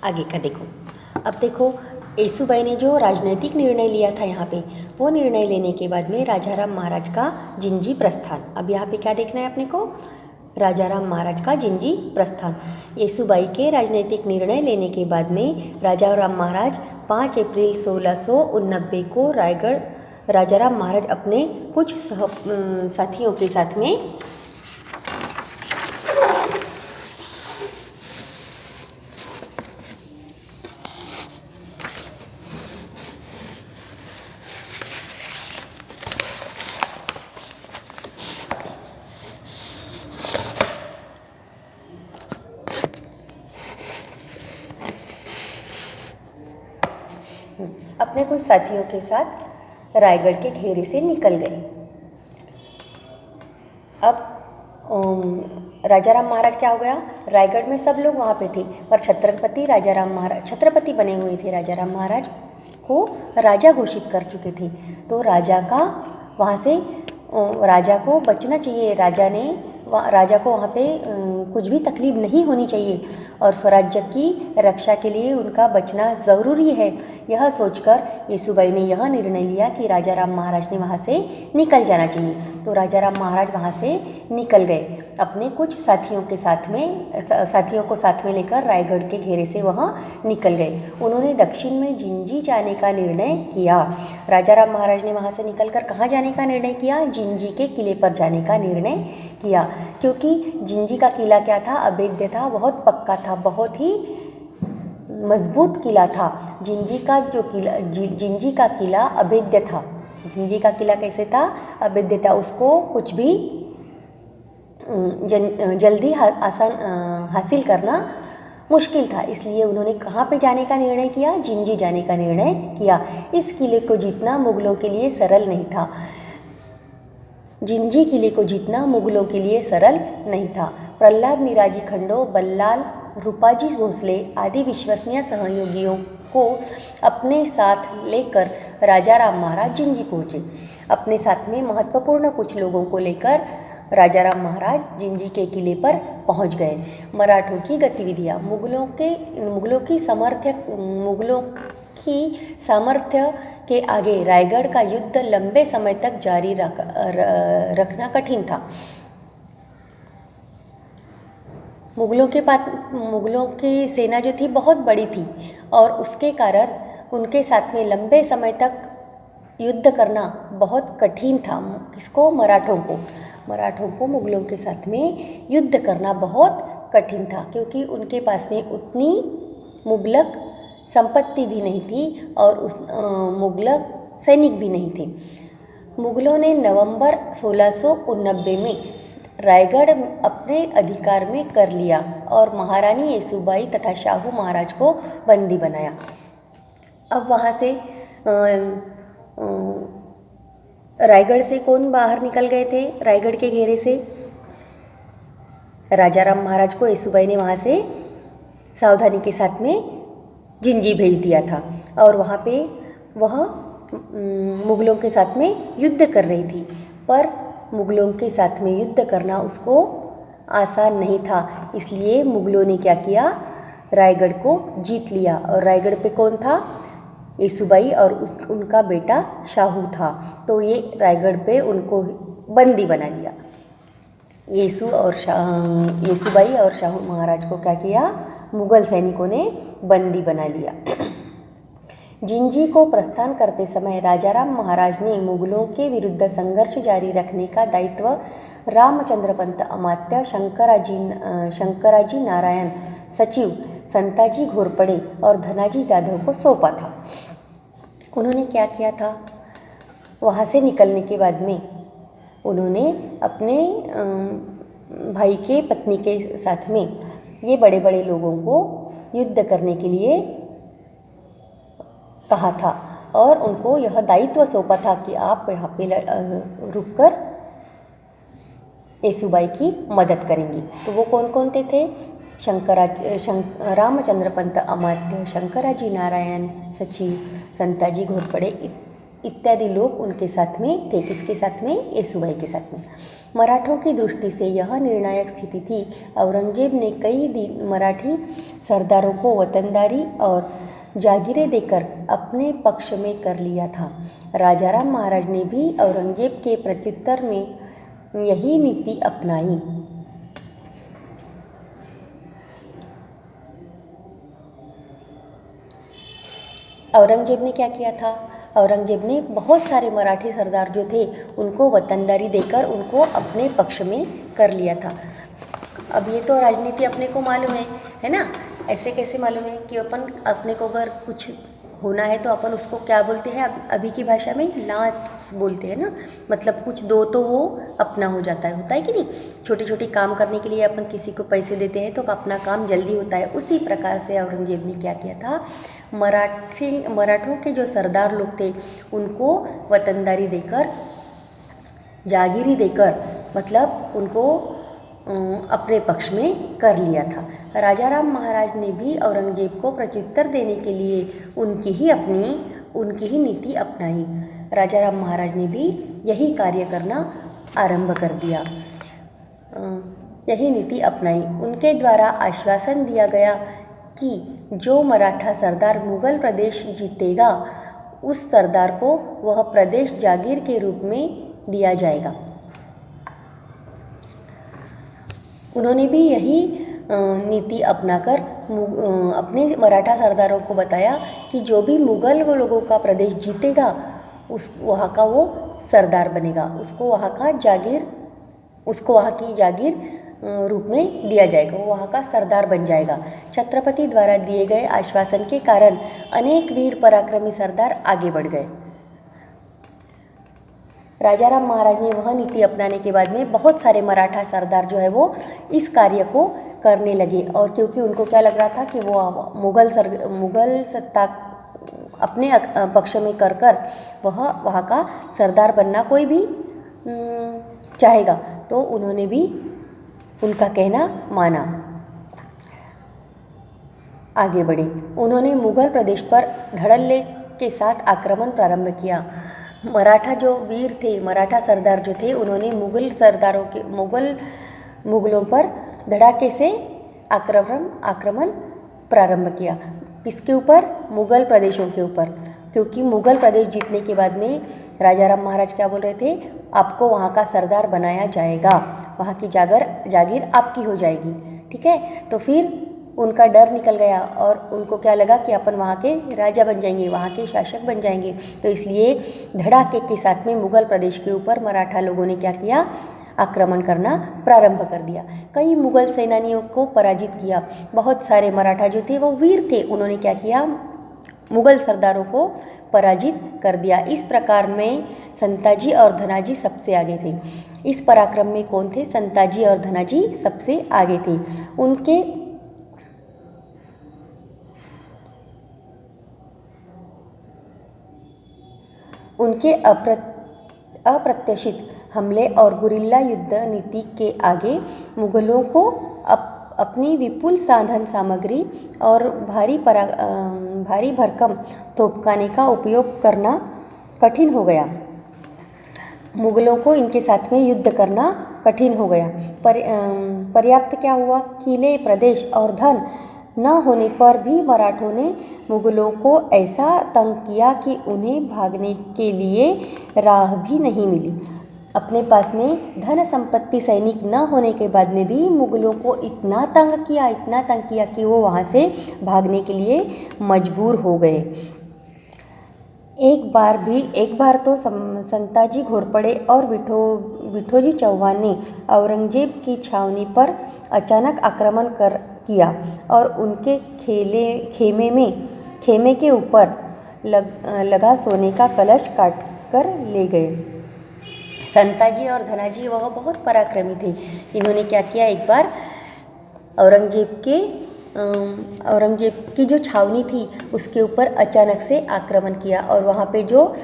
आगे का देखो। अब देखो येसुबाई ने जो राजनैतिक निर्णय लिया था यहाँ पे, वो निर्णय लेने के बाद में राजाराम महाराज का जिंजी प्रस्थान। अब यहाँ पे क्या देखना है अपने को? राजाराम महाराज का जिंजी प्रस्थान। येसुबाई के राजनीतिक निर्णय लेने के बाद में राजाराम महाराज 5 अप्रैल 1689 को रायगढ़ राजाराम महाराज अपने कुछ साथियों के साथ में अपने कुछ साथियों के साथ रायगढ़ के घेरे से निकल गए। अब राजाराम महाराज क्या हो गया? रायगढ़ में सब लोग वहाँ पे थे, पर छत्रपति बने हुए थे। राजाराम महाराज को राजा घोषित कर चुके थे, तो राजा का वहाँ से राजा को बचना चाहिए। राजा को वहाँ पे कुछ भी तकलीफ नहीं होनी चाहिए और स्वराज्य की रक्षा के लिए उनका बचना ज़रूरी है। यह सोचकर येसुबाई ने यह निर्णय लिया कि राजाराम महाराज ने वहाँ से निकल जाना चाहिए। तो राजाराम महाराज वहाँ से निकल गए अपने कुछ साथियों को साथ में लेकर रायगढ़ के घेरे से वहाँ निकल गए। उन्होंने दक्षिण में जिंजी जाने का निर्णय किया। राजाराम महाराज ने वहाँ से निकलकर कहाँ जाने का निर्णय किया? जिंजी के किले पर जाने का निर्णय किया, क्योंकि जिंजी का किला क्या था? अभेद्य था, बहुत पक्का था, बहुत ही मजबूत किला था। जिंजी का किला अभेद्य था। जिंजी का किला कैसे था? अभेद्य था। उसको कुछ भी जल्दी हासिल करना मुश्किल था। इसलिए उन्होंने कहाँ पे जाने का निर्णय किया? जिंजी जाने का निर्णय किया। इस किले को जीतना मुगलों के लिए सरल नहीं था। जिंजी किले को जीतना मुगलों के लिए सरल नहीं था। प्रहलाद निराजी खंडो, बल्लाल, रूपाजी भोसले आदि विश्वसनीय सहयोगियों को अपने साथ लेकर राजाराम महाराज जिंजी पहुँचे। अपने साथ में महत्वपूर्ण कुछ लोगों को लेकर राजाराम महाराज जिंजी के किले पर पहुंच गए। मराठों की गतिविधियां। मुगलों की सामर्थ्य के आगे रायगढ़ का युद्ध लंबे समय तक जारी रखना कठिन था। मुगलों की सेना जो थी बहुत बड़ी थी और उसके कारण उनके साथ में लंबे समय तक युद्ध करना बहुत कठिन था। किसको? मराठों को मुगलों के साथ में युद्ध करना बहुत कठिन था, क्योंकि उनके पास में उतनी मुबलक संपत्ति भी नहीं थी और मुगलक सैनिक भी नहीं थे। मुगलों ने नवंबर 1689 में रायगढ़ अपने अधिकार में कर लिया और महारानी येसुबाई तथा शाहू महाराज को बंदी बनाया। अब वहाँ से रायगढ़ से कौन बाहर निकल गए थे? रायगढ़ के घेरे से राजाराम महाराज को येसुबाई ने वहाँ से सावधानी के साथ में जिंजी भेज दिया था और वहाँ पे वह मुगलों के साथ में युद्ध कर रही थी। पर मुगलों के साथ में युद्ध करना उसको आसान नहीं था, इसलिए मुगलों ने क्या किया? रायगढ़ को जीत लिया। और रायगढ़ पे कौन था? येसुबाई और उनका बेटा शाहू था। तो ये रायगढ़ पे उनको बंदी बना लिया। येसुबाई और शाहू महाराज को क्या किया? मुगल सैनिकों ने बंदी बना लिया। जिंजी को प्रस्थान करते समय राजाराम महाराज ने मुगलों के विरुद्ध संघर्ष जारी रखने का दायित्व रामचंद्र पंत अमात्य, शंकराजी नारायण सचिव, संताजी घोरपड़े और धनाजी जाधव को सौंपा था। उन्होंने क्या किया था? वहाँ से निकलने के बाद में उन्होंने अपने भाई के पत्नी के साथ में ये बड़े बड़े लोगों को युद्ध करने के लिए कहा था और उनको यह दायित्व सौंपा था कि आप यहाँ पे रुककर येसुबाई की मदद करेंगी। तो वो कौन कौन थे? रामचंद्र पंत अमात्य, शंकराजी नारायण सचिव, संताजी घोरपड़े इत्यादि लोग उनके साथ में थे। किसके साथ में? येसुबाई के साथ में। मराठों की दृष्टि से यह निर्णायक स्थिति थी। औरंगजेब ने कई मराठी सरदारों को वतनदारी और जागीरें देकर अपने पक्ष में कर लिया था। राजाराम महाराज ने भी औरंगजेब के प्रत्युत्तर में यही नीति अपनाई। औरंगजेब ने क्या किया था? औरंगजेब ने बहुत सारे मराठी सरदार जो थे उनको वतनदारी देकर उनको अपने पक्ष में कर लिया था। अब ये तो राजनीति अपने को मालूम है ना? ऐसे कैसे मालूम है कि अपने को अगर कुछ होना है तो अपन उसको क्या बोलते हैं? अभी की भाषा में लांच बोलते हैं ना, मतलब कुछ दो तो वो अपना हो जाता है, होता है कि नहीं? छोटी छोटी काम करने के लिए अपन किसी को पैसे देते हैं तो अपना काम जल्दी होता है। उसी प्रकार से औरंगजेब ने क्या किया था? मराठों के जो सरदार लोग थे उनको वतनदारी देकर, जागीरी देकर, मतलब उनको अपने पक्ष में कर लिया था। राजाराम महाराज ने भी औरंगजेब को प्रत्युत्तर देने के लिए उनकी ही नीति अपनाई। राजाराम महाराज ने भी यही कार्य करना आरंभ कर दिया, यही नीति अपनाई। उनके द्वारा आश्वासन दिया गया कि जो मराठा सरदार मुगल प्रदेश जीतेगा उस सरदार को वह प्रदेश जागीर के रूप में दिया जाएगा। उन्होंने भी यही नीति अपनाकर अपने मराठा सरदारों को बताया कि जो भी मुगल वो लोगों का प्रदेश जीतेगा वहाँ का वो सरदार बनेगा, उसको वहाँ की जागीर रूप में दिया जाएगा, वो वहाँ का सरदार बन जाएगा। छत्रपति द्वारा दिए गए आश्वासन के कारण अनेक वीर पराक्रमी सरदार आगे बढ़ गए। राजाराम महाराज ने वह नीति अपनाने के बाद में बहुत सारे मराठा सरदार जो है वो इस कार्य को करने लगे, और क्योंकि उनको क्या लग रहा था कि वो मुगल सत्ता अपने पक्ष में कर वह वहाँ का सरदार बनना कोई भी चाहेगा, तो उन्होंने भी उनका कहना माना, आगे बढ़े। उन्होंने मुगल प्रदेश पर धड़ल्ले के साथ आक्रमण प्रारंभ किया। मराठा जो वीर थे, मराठा सरदार जो थे, उन्होंने मुगलों पर धड़ाके से आक्रमण प्रारंभ किया। किसके ऊपर? मुगल प्रदेशों के ऊपर, क्योंकि मुगल प्रदेश जीतने के बाद में राजाराम महाराज क्या बोल रहे थे? आपको वहाँ का सरदार बनाया जाएगा, वहाँ की जागीर आपकी हो जाएगी, ठीक है? तो फिर उनका डर निकल गया और उनको क्या लगा कि अपन वहाँ के राजा बन जाएंगे, वहाँ के शासक बन जाएंगे। तो इसलिए धड़ाके के साथ में मुगल प्रदेश के ऊपर मराठा लोगों ने क्या किया? आक्रमण करना प्रारंभ कर दिया। कई मुगल सेनानियों को पराजित किया। बहुत सारे मराठा जो थे वो वीर थे, उन्होंने क्या किया? मुगल सरदारों को पराजित कर दिया। इस प्रकार में संताजी और धनाजी सबसे आगे थे। इस पराक्रम में कौन थे? संताजी और धनाजी सबसे आगे थे। उनके अप्रत्याशित हमले और गुरिल्ला युद्ध नीति के आगे मुगलों को अपनी विपुल साधन सामग्री और भारी भरकम तोपखाने का उपयोग करना कठिन हो गया। मुगलों को इनके साथ में युद्ध करना कठिन हो गया। पर्याप्त क्या हुआ? किले, प्रदेश और धन न होने पर भी मराठों ने मुगलों को ऐसा तंग किया कि उन्हें भागने के लिए राह भी नहीं मिली। अपने पास में धन संपत्ति, सैनिक न होने के बाद में भी मुगलों को इतना तंग किया कि वो वहाँ से भागने के लिए मजबूर हो गए। एक बार तो संताजी घोरपड़े और विठोजी चौहान ने औरंगजेब की छावनी पर अचानक आक्रमण किया और उनके खेमे के ऊपर लगा सोने का कलश काट कर ले गए। संताजी और धनाजी वह बहुत पराक्रमी थे। इन्होंने क्या किया? एक बार औरंगजेब की जो छावनी थी उसके ऊपर अचानक से आक्रमण किया और वहाँ पे जो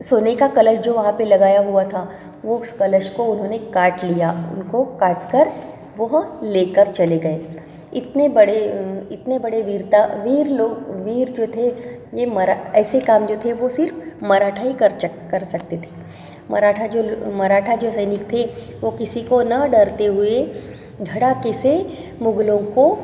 सोने का कलश जो वहाँ पे लगाया हुआ था वो कलश को उन्होंने काट लिया। उनको काट कर वह लेकर चले गए। इतने बड़े वीर जो थे, ये ऐसे काम जो थे वो सिर्फ मराठा ही कर सकते थे। मराठा जो सैनिक थे वो किसी को न डरते हुए धड़ाके से मुगलों को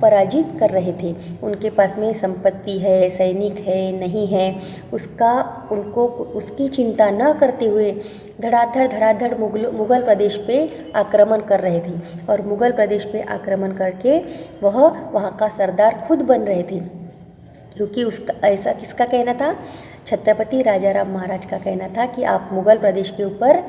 पराजित कर रहे थे। उनके पास में संपत्ति है, सैनिक है, नहीं है, उसकी चिंता न करते हुए धड़ाधड़ मुगल प्रदेश पे आक्रमण कर रहे थे। और मुगल प्रदेश पे आक्रमण करके वह वहाँ का सरदार खुद बन रहे थे, क्योंकि ऐसा किसका कहना था? छत्रपति राजाराम महाराज का कहना था कि आप मुगल प्रदेश के ऊपर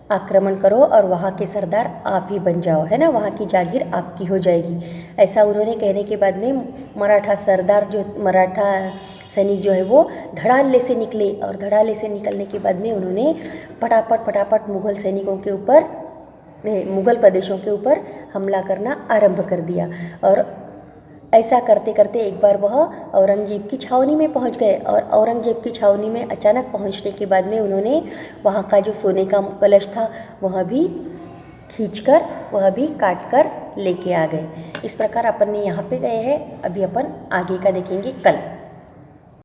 आक्रमण करो और वहाँ के सरदार आप ही बन जाओ, है ना, वहाँ की जागीर आपकी हो जाएगी। ऐसा उन्होंने कहने के बाद में मराठा सैनिक जो है वो धड़ाल्ले से निकले, और धड़ाल्ले से निकलने के बाद में उन्होंने फटाफट मुगल प्रदेशों के ऊपर हमला करना आरंभ कर दिया। और ऐसा करते करते एक बार वह औरंगजेब की छावनी में पहुंच गए, और औरंगजेब की छावनी में अचानक पहुंचने के बाद में उन्होंने वहाँ का जो सोने का कलश था वह भी काट कर लेके आ गए। इस प्रकार अपन ने यहाँ पे गए हैं, अभी अपन आगे का देखेंगे कल।